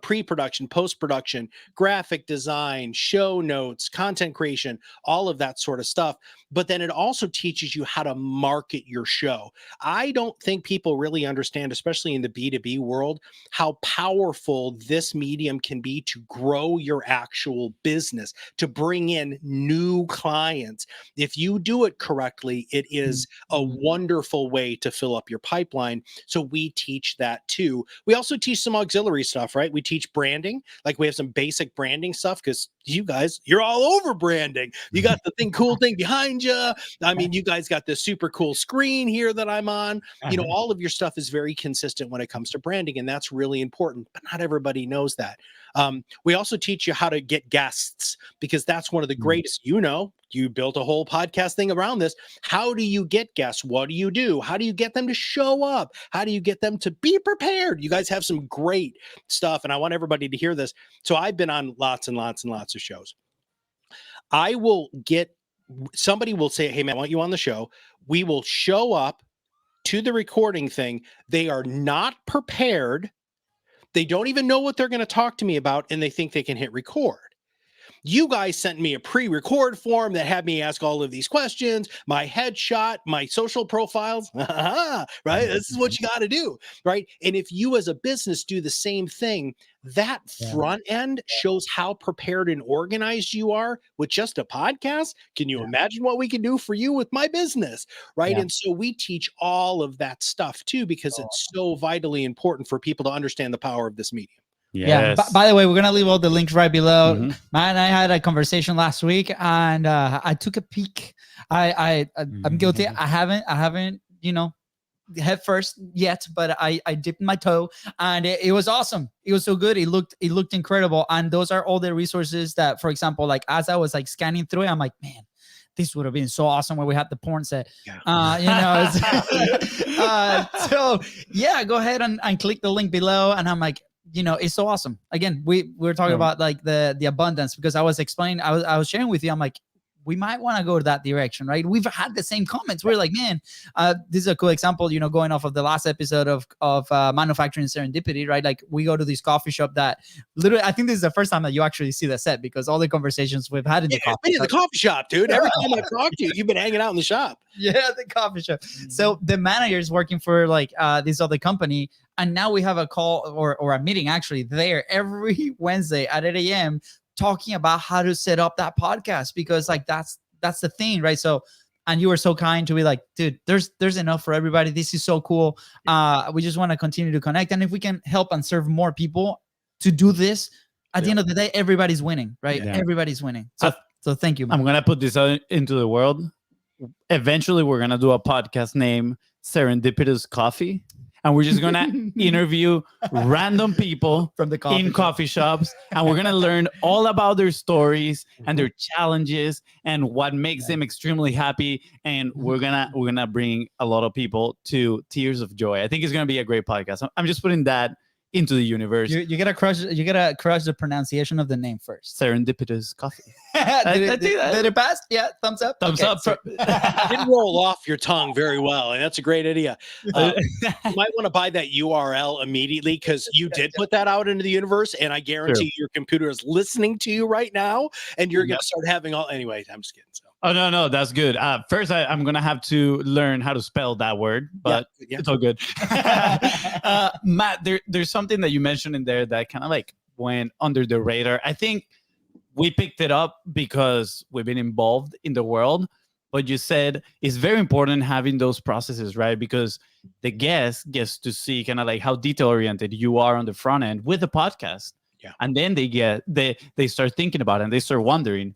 pre-production, post-production, graphic design, show notes, content creation, all of that sort of stuff. But then it also teaches you how to market your show. I don't think people really understand, especially in the B2B world, how powerful this medium can be to grow your actual business, to bring in new clients. If you do it correctly, it is a wonderful way to fill up your pipeline. So we teach that too. We also teach some auxiliary stuff, right? We teach branding. Like we have some basic branding stuff, because you guys, you're all over branding. You got the cool thing behind you. I mean, you guys got this super cool screen here that I'm on. You know, all of your stuff is very consistent when it comes to branding, and that's really important, but not everybody knows that. We also teach you how to get guests, because that's one of the greatest, you built a whole podcast thing around this. How do you get guests? What do you do? How do you get them to show up? How do you get them to be prepared? You guys have some great stuff, and I want everybody to hear this. So I've been on lots and lots and lots of shows. Somebody will say, hey man, I want you on the show. We will show up to the recording thing. They are not prepared. They don't even know what they're going to talk to me about, and they think they can hit record. You guys sent me a pre-record form that had me ask all of these questions, my headshot, my social profiles, right? This is what you got to do, right? And if you as a business do the same thing, that front end shows how prepared and organized you are with just a podcast. Can you imagine what we can do for you with my business, right? And so we teach all of that stuff too, because it's so vitally important for people to understand the power of this medium. Yes. Yeah. By the way, we're gonna leave all the links right below. Matt and I had a conversation last week, and I took a peek. I'm guilty. I haven't, head first yet, but I dipped my toe, and it was awesome. It was so good. It looked incredible. And those are all the resources that, for example, like as I was like scanning through it, I'm like, man, this would have been so awesome when we had the porn set. So yeah, go ahead and click the link below. And I'm like, it's so awesome. Again, we were talking about like the abundance, because I was explaining, I was sharing with you, I'm like, we might want to go that direction, right? We've had the same comments. We're like, man, this is a cool example, going off of the last episode of Manufacturing Serendipity, right? Like we go to this coffee shop that literally, I think this is the first time that you actually see the set, because all the conversations we've had in the coffee shop, dude. Every time I've talked to you, you've been hanging out in the shop. Yeah, the coffee shop. So the manager is working for like this other company, and now we have a call or a meeting actually there every Wednesday at 8 a.m. talking about how to set up that podcast, because like that's the thing, right? So, and you were so kind to be like, dude, there's enough for everybody. This is so cool. We just want to continue to connect, and if we can help and serve more people to do this, at the end of the day, everybody's winning, right? Everybody's winning. So thank you, man. I'm gonna put this out into the world. Eventually, we're gonna do a podcast named Serendipitous Coffee. And we're just going to interview random people from the coffee shops. And we're going to learn all about their stories and their challenges and what makes them extremely happy. And we're going to bring a lot of people to tears of joy. I think it's going to be a great podcast. I'm just putting that into the universe. You gotta crush the pronunciation of the name first. Serendipitous Coffee. Did it pass? Yeah, thumbs up. Thumbs up. It didn't roll off your tongue very well, and that's a great idea. You might want to buy that URL immediately, because you did put that out into the universe, and I guarantee your computer is listening to you right now, and you're going to start having all. Anyway, I'm just kidding. So. Oh, no, that's good. First, I'm going to have to learn how to spell that word, but it's all good. Matt, there's something that you mentioned in there that kind of like went under the radar. I think we picked it up because we've been involved in the world, but you said it's very important having those processes, right? Because the guest gets to see kind of like how detail-oriented you are on the front end with the podcast. Yeah. And then they start thinking about it, and they start wondering,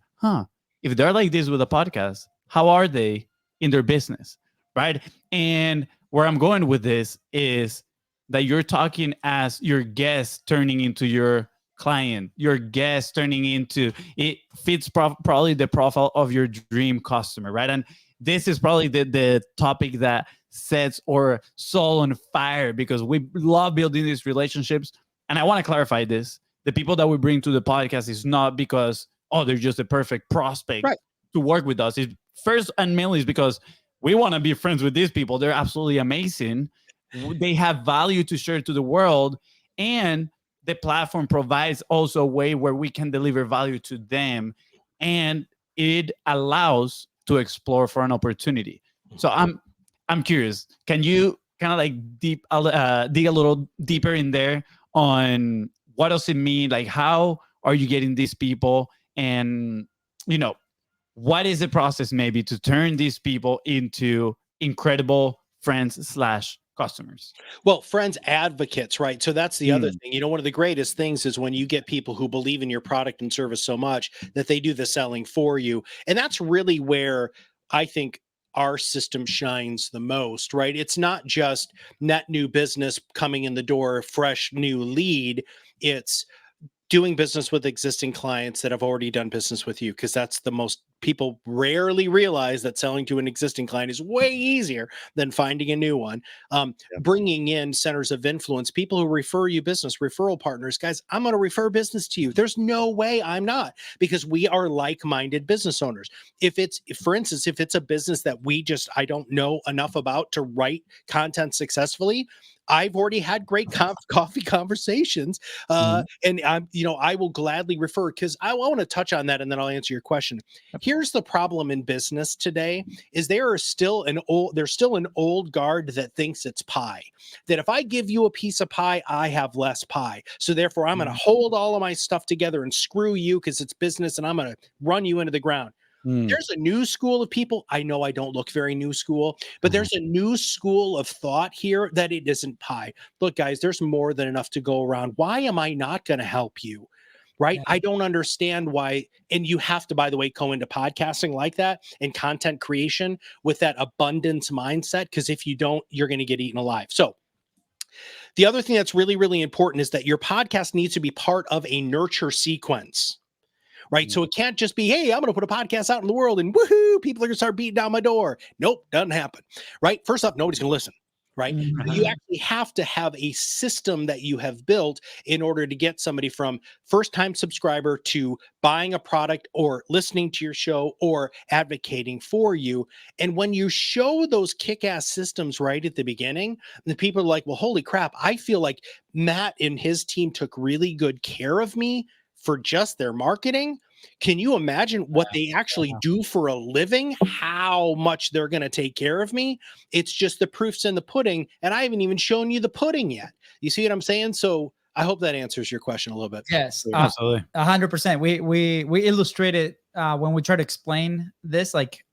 if they're like this with a podcast, how are they in their business, right? And where I'm going with this is that you're talking as your guest turning into your client, your guest turning into, it fits probably the profile of your dream customer, right? And this is probably the topic that sets our soul on fire, because we love building these relationships. And I want to clarify this. The people that we bring to the podcast is not because they're just a perfect prospect to work with us. It's first and mainly is because we want to be friends with these people. They're absolutely amazing. They have value to share to the world, and the platform provides also a way where we can deliver value to them, and it allows to explore for an opportunity. So I'm curious. Can you kind of like dig a little deeper in there on what does it mean? Like, how are you getting these people? And, what is the process maybe to turn these people into incredible friends / customers? Well, friends, advocates, right? So that's the other thing. One of the greatest things is when you get people who believe in your product and service so much that they do the selling for you. And that's really where I think our system shines the most, right? It's not just net new business coming in the door, fresh new lead. It's doing business with existing clients that have already done business with you, because that's the most, people rarely realize that selling to an existing client is way easier than finding a new one. Bringing in centers of influence, people who refer you business, referral partners. Guys, I'm going to refer business to you. There's no way I'm not, because we are like-minded business owners. For instance, if it's a business that I don't know enough about to write content successfully, I've already had great coffee conversations, and I will gladly refer, because I want to touch on that, and then I'll answer your question. Here's the problem in business today: is there's still an old guard that thinks it's pie. That if I give you a piece of pie, I have less pie. So therefore, I'm going to hold all of my stuff together and screw you because it's business, and I'm going to run you into the ground. There's a new school of people. I know I don't look very new school, but there's a new school of thought here that it isn't pie. Look, guys, there's more than enough to go around. Why am I not going to help you? Right? Yeah. I don't understand why. And you have to, by the way, go into podcasting like that and content creation with that abundance mindset, because if you don't, you're going to get eaten alive. So the other thing that's really, really important is that your podcast needs to be part of a nurture sequence. Right. So it can't just be, hey, I'm going to put a podcast out in the world and woohoo, people are going to start beating down my door. Nope, doesn't happen. Right. First up, nobody's going to listen. Right. You actually have to have a system that you have built in order to get somebody from first time subscriber to buying a product or listening to your show or advocating for you. And when you show those kick-ass systems right at the beginning, the people are like, well, holy crap, I feel like Matt and his team took really good care of me for just their marketing. Can you imagine what they actually do for a living? How much they're going to take care of me? It's just the proof's in the pudding, and I haven't even shown you the pudding yet. You see what I'm saying? So I hope that answers your question a little bit. Yes, Absolutely. 100%. We illustrated when we try to explain this, like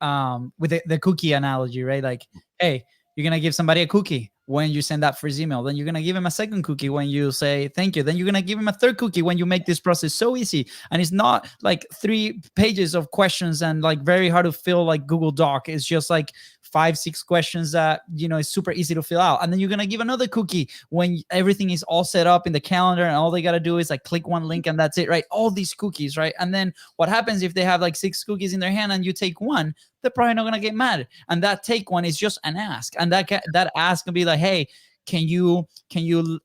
with the cookie analogy, right? Like, hey, you're gonna give somebody a cookie when you send that first email. Then you're gonna give him a second cookie when you say thank you. Then you're gonna give him a third cookie when you make this process so easy. And it's not like 3 pages of questions and like very hard to fill like Google Doc. It's just like 5-6 questions that is super easy to fill out. And then you're gonna give another cookie when everything is all set up in the calendar and all they gotta do is like click one link and that's it, right? All these cookies, right? And then what happens if they have like 6 cookies in their hand and you take one? They're probably not gonna get mad. And that take one is just an ask, and that ask can be like, hey, can you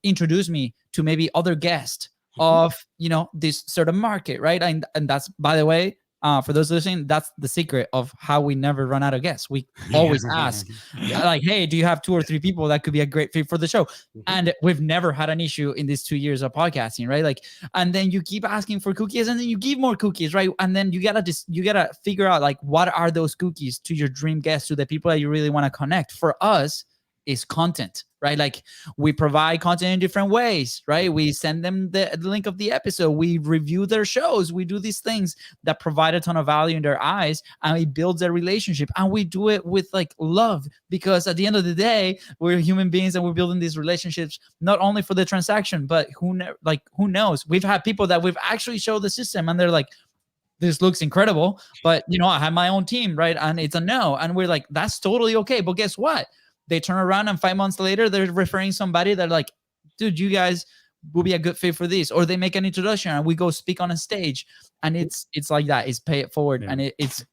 introduce me to maybe other guests of this sort of market, right? And that's, by the way, for those listening, that's the secret of how we never run out of guests. We always ask, like, hey, do you have 2 or 3 people that could be a great fit for the show? And we've never had an issue in these 2 years of podcasting, right? Like, and then you keep asking for cookies, and then you give more cookies, right? And then you gotta figure out like what are those cookies to your dream guests, to the people that you really want to connect. For us, is content, right? Like, we provide content in different ways, right? We send them the link of the episode, we review their shows, we do these things that provide a ton of value in their eyes, and it builds a relationship, and we do it with like love, because at the end of the day, we're human beings and we're building these relationships not only for the transaction, but who knows? We've had people that we've actually showed the system and they're like, this looks incredible, but I have my own team, right? And it's a no. And we're like, that's totally okay. But guess what? They turn around and 5 months later, they're referring somebody. They're like, dude, you guys will be a good fit for this. Or they make an introduction and we go speak on a stage. And it's like that. It's pay it forward. Yeah. And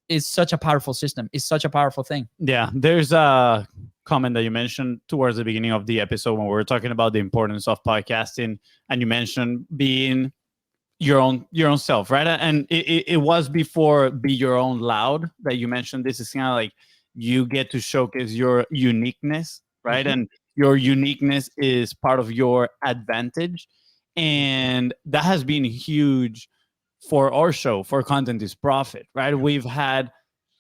it's such a powerful system. It's such a powerful thing. Yeah. There's a comment that you mentioned towards the beginning of the episode when we were talking about the importance of podcasting. And you mentioned being your own self, right? And it was before Be Your Own Loud that you mentioned. This is kind of like, you get to showcase your uniqueness, right? And your uniqueness is part of your advantage. And that has been huge for our show, for Content is Profit, right? We've had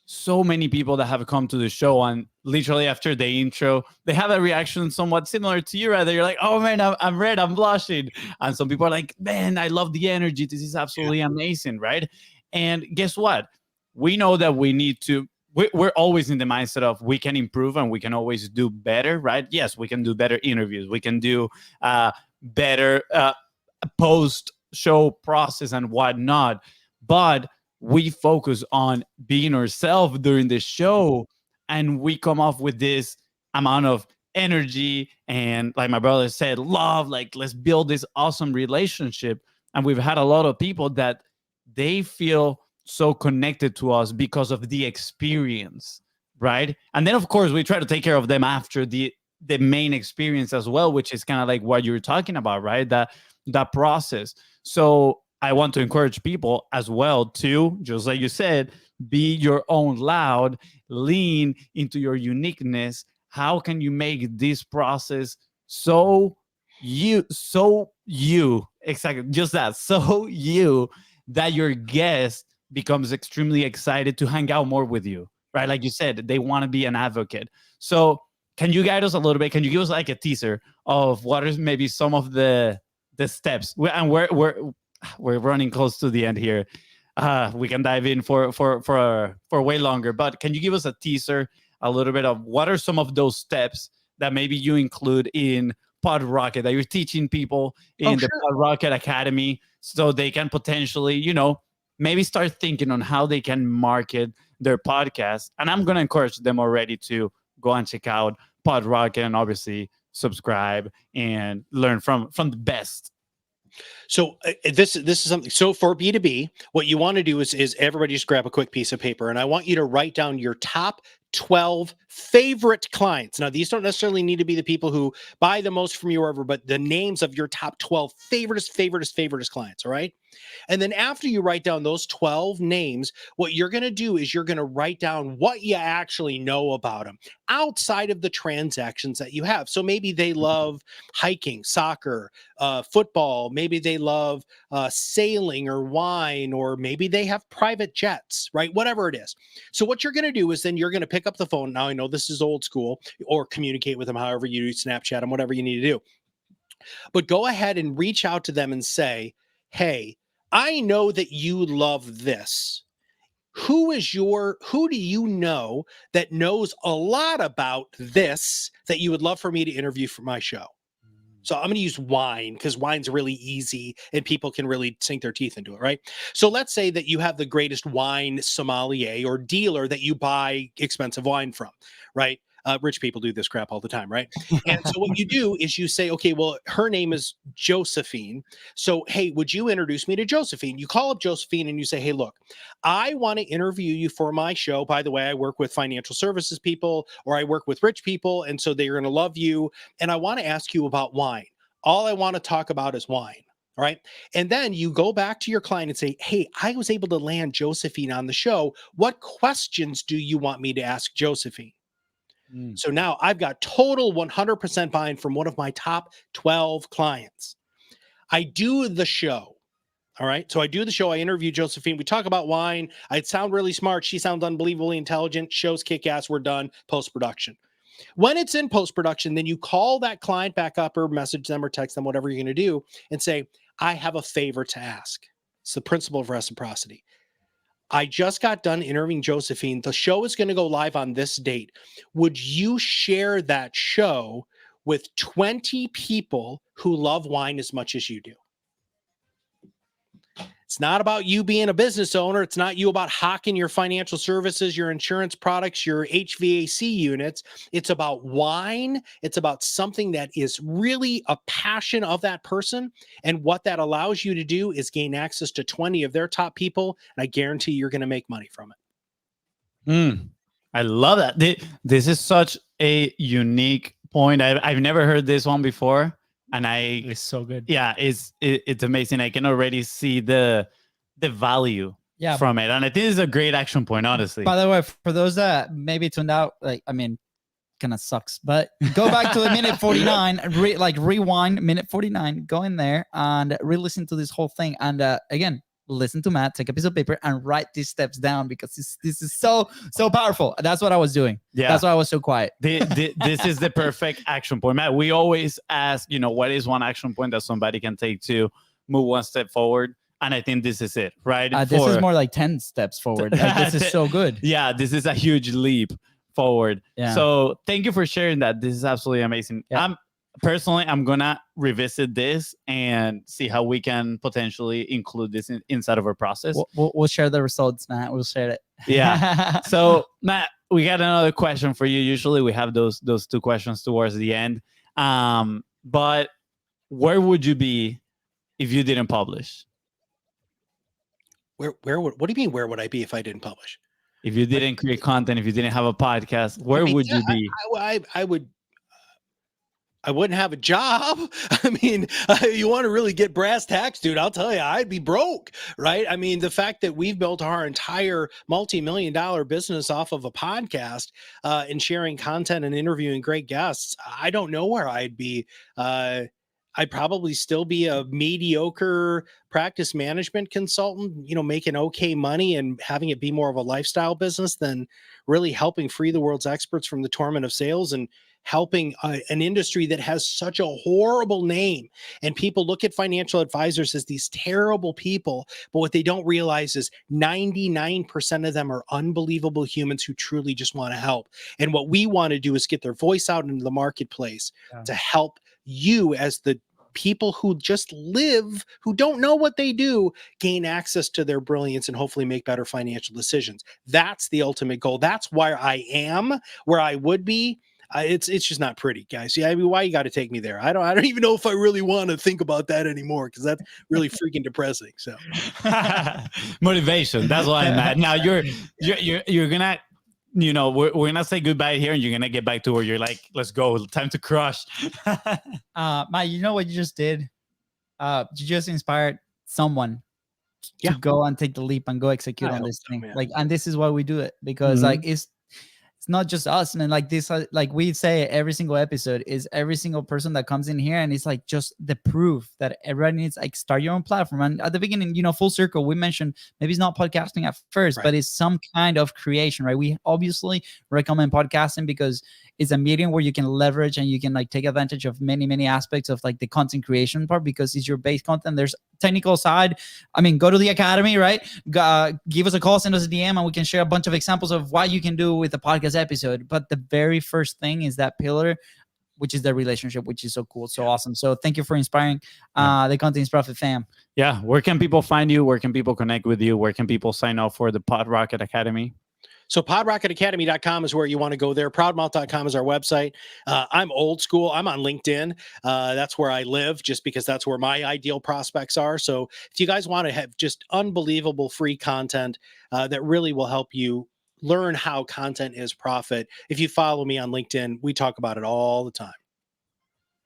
so many people that have come to the show, and literally after the intro, they have a reaction somewhat similar to you, right? You're like, oh man, I'm red, I'm blushing. And some people are like, man, I love the energy. This is absolutely amazing, right? And guess what? We know that we need to, we're always in the mindset of we can improve and we can always do better, right? Yes, we can do better interviews. We can do better post-show process and whatnot. But we focus on being ourselves during the show, and we come off with this amount of energy and, like my brother said, love. Like, let's build this awesome relationship. And we've had a lot of people that they feel so connected to us because of the experience, right? And then of course we try to take care of them after the main experience as well, which is kind of like what you're talking about, right? That process. So I want to encourage people as well to, just like you said, be your own loud, lean into your uniqueness. How can you make this process so you exactly just that, so you that your guest becomes extremely excited to hang out more with you, right? Like you said, they want to be an advocate. So can you guide us a little bit? Can you give us like a teaser of what is maybe some of the steps? And we're running close to the end here. We can dive in for way longer, but can you give us a teaser, a little bit of what are some of those steps that maybe you include in Pod Rocket that you're teaching people in the Pod Rocket Academy, so they can potentially, maybe start thinking on how they can market their podcast? And I'm going to encourage them already to go and check out Pod Rocket and obviously subscribe and learn from the best. So this is something. So for B2B, what you want to do is everybody just grab a quick piece of paper, and I want you to write down your top 12 favorite clients. Now, these don't necessarily need to be the people who buy the most from you or ever, but the names of your top 12 favoriteest clients. All right. And then after you write down those 12 names, what you're going to do is you're going to write down what you actually know about them outside of the transactions that you have. So maybe they love hiking, soccer, football. Maybe they love sailing or wine, or maybe they have private jets, right? Whatever it is. So what you're going to do is then you're going to pick up the phone. Now, I know this is old school, or communicate with them however you do, Snapchat them, whatever you need to do. But go ahead and reach out to them and say, hey, I know that you love this. Who do you know that knows a lot about this that you would love for me to interview for my show? So I'm going to use wine because wine's really easy and people can really sink their teeth into it, right? So let's say that you have the greatest wine sommelier or dealer that you buy expensive wine from, right? Rich people do this crap all the time, right? And so what you do is you say, okay, well, her name is Josephine. So, hey, would you introduce me to Josephine? You call up Josephine and you say, hey, look, I want to interview you for my show. By the way, I work with financial services people, or I work with rich people, and so they're going to love you. And I want to ask you about wine. All I want to talk about is wine. All right. And then you go back to your client and say, hey, I was able to land Josephine on the show. What questions do you want me to ask Josephine? So now I've got total 100% buy-in from one of my top 12 clients. I do the show. All right. So I do the show. I interview Josephine. We talk about wine. I sound really smart. She sounds unbelievably intelligent. Show's kick ass. We're done. Post-production. When it's in post-production, then you call that client back up or message them or text them, whatever you're going to do, and say, I have a favor to ask. It's the principle of reciprocity. I just got done interviewing Josephine. The show is going to go live on this date. Would you share that show with 20 people who love wine as much as you do? It's not about you being a business owner. It's not you about hawking your financial services, your insurance products, your HVAC units. It's about wine. It's about something that is really a passion of that person. And what that allows you to do is gain access to 20 of their top people. And I guarantee you're going to make money from it. I love that. This is such a unique point. I've never heard this one before. And it's so good. Yeah, it's amazing. I can already see the value from it. And I think it's a great action point, honestly. By the way, for those that maybe tuned out, kind of sucks, but go back to the minute 49, rewind minute 49, go in there and re-listen to this whole thing. And again, listen to Matt, take a piece of paper and write these steps down, because this is so powerful. That's what I was doing. Yeah, that's why I was so quiet. This is the perfect action point, Matt. We always ask, what is one action point that somebody can take to move one step forward? And I think this is it, right? This is more like 10 steps forward. This is so good. Yeah, this is a huge leap forward. Yeah. So thank you for sharing that. This is absolutely amazing. Yeah. I'm gonna revisit this and see how we can potentially include this inside of our process. We'll share the results, Matt. We'll share it. Yeah. So Matt, we got another question for you. Usually we have those two questions towards the end. But where would you be if you didn't publish? What do you mean? Where would I be if I didn't publish? If you didn't create content, if you didn't have a podcast, where would you be? I wouldn't have a job. I mean, you want to really get brass tacks, dude, I'll tell you, I'd be broke, right? I mean, the fact that we've built our entire multi-million-dollar business off of a podcast and sharing content and interviewing great guests, I don't know where I'd be. I'd probably still be a mediocre practice management consultant, making okay money and having it be more of a lifestyle business than really helping free the world's experts from the torment of sales and helping an industry that has such a horrible name. And people look at financial advisors as these terrible people, but what they don't realize is 99% of them are unbelievable humans who truly just want to help. And what we want to do is get their voice out into the marketplace to help you as the people who just live, who don't know what they do, gain access to their brilliance and hopefully make better financial decisions. That's the ultimate goal. That's where I am, where I would be. It's just not pretty, guys. Yeah, I mean, why you got to take me there? I don't even know if I really want to think about that anymore because that's really freaking depressing. So, motivation. That's why I'm at. Now you're gonna, we're gonna say goodbye here, and you're gonna get back to where you're like, let's go, time to crush. Matt, you know what you just did? You just inspired someone to go and take the leap and go execute on this thing. Man. And this is why we do it because it's not just us, man. Like this, like we say every single episode is every single person that comes in here, and it's like just the proof that everybody needs like start your own platform. And at the beginning, full circle, we mentioned maybe it's not podcasting at first, but it's some kind of creation, right? We obviously recommend podcasting because it's a medium where you can leverage and you can like take advantage of many aspects of like the content creation part because it's your base content. There's technical side. I mean, go to the academy, right? Give us a call, send us a DM, and we can share a bunch of examples of what you can do with a podcast episode. But the very first thing is that pillar, which is the relationship, which is so cool, so awesome. So thank you for inspiring the Content is Profit fam. Yeah. Where can people find you? Where can people connect with you? Where can people sign up for the Pod Rocket Academy? So podrocketacademy.com is where you want to go there. Proudmouth.com is our website. I'm old school. I'm on LinkedIn. That's where I live just because that's where my ideal prospects are. So if you guys want to have just unbelievable free content that really will help you learn how content is profit, if you follow me on LinkedIn, we talk about it all the time.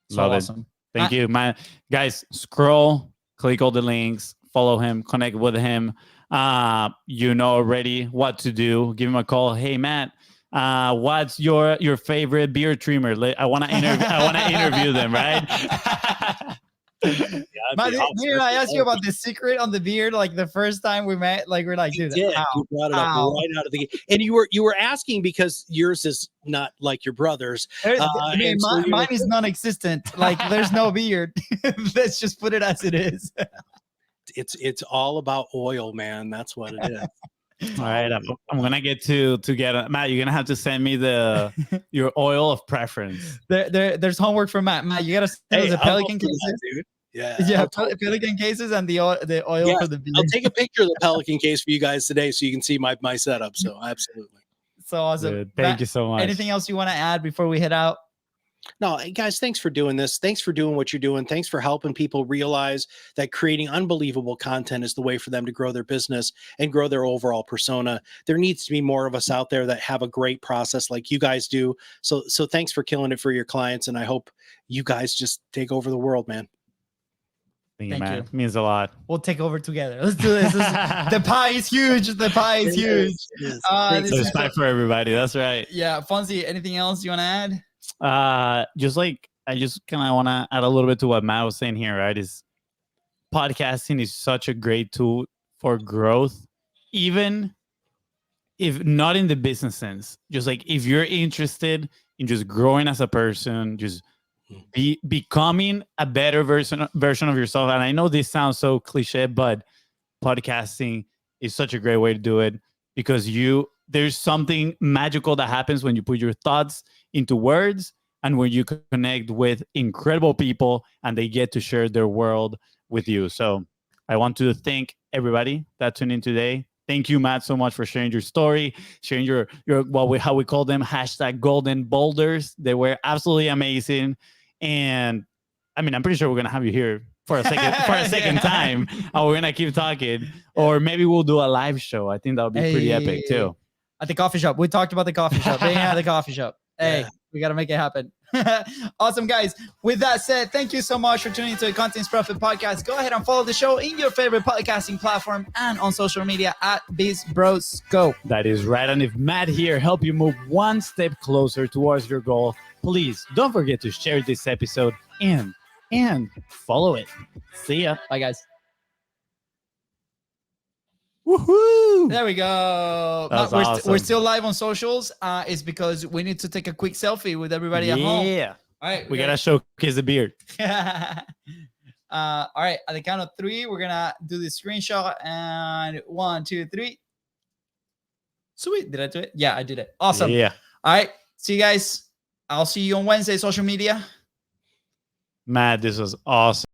Love awesome. It. Thank you, man. Guys, scroll, click all the links, follow him, connect with him. You know already what to do. Give him a call. Hey, Matt, what's your favorite beard trimmer? I want to interview them, right? Matt, I asked you about the secret on the beard. Like the first time we met, like we're like, dude, you brought it up right out of the gate. And you were asking because yours is not like your brother's. Mine is non-existent. Like there's no beard. Let's just put it as it is. It's all about oil, man. That's what it is. All right, I'm gonna get to get Matt. You're gonna have to send me your oil of preference. There's homework for Matt. Matt, you gotta send us the Pelican cases, dude. Yeah, Pelican cases and the oil for the beard. I'll take a picture of the Pelican case for you guys today, so you can see my setup. So absolutely, so awesome. Dude, thank you so much. Anything else you want to add before we head out? No, guys, thanks for doing this. Thanks for doing what you're doing. Thanks for helping people realize that creating unbelievable content is the way for them to grow their business and grow their overall persona. There needs to be more of us out there that have a great process like you guys do. So thanks for killing it for your clients. And I hope you guys just take over the world, man. Thank you, man. It means a lot. We'll take over together. Let's do this. The pie is huge. The pie is huge. There's pie for everybody. That's right. Yeah. Fonzie, anything else you want to add? I just kind of want to add a little bit to what Matt was saying here, right? Is podcasting is such a great tool for growth, even if not in the business sense. Just like if you're interested in just growing as a person, just becoming a better version of yourself. And I know this sounds so cliche, but podcasting is such a great way to do it because there's something magical that happens when you put your thoughts into words and when you connect with incredible people and they get to share their world with you. So I want to thank everybody that tuned in today. Thank you, Matt, so much for sharing your story, sharing your how we call them #golden boulders. They were absolutely amazing. And I mean, I'm pretty sure we're going to have you here for a second time. And we're going to keep talking. Or maybe we'll do a live show. I think that would be pretty epic too. At the coffee shop. We talked about the coffee shop. Being at the coffee shop. Hey, we got to make it happen. Awesome, guys. With that said, thank you so much for tuning into the Contents Profit Podcast. Go ahead and follow the show in your favorite podcasting platform and on social media at BIZBROS Go. That is right. And if Matt here helped you move one step closer towards your goal, please don't forget to share this episode and follow it. See ya. Bye, guys. Woohoo! There we go. That's We're awesome. we're still live on socials. It's because we need to take a quick selfie with everybody at home. Yeah. All right. We gotta showcase the beard. All right. At the count of 3, we're gonna do the screenshot. And 1, 2, 3. Sweet. Did I do it? Yeah, I did it. Awesome. Yeah. All right. See you guys. I'll see you on Wednesday, social media. Matt, this was awesome.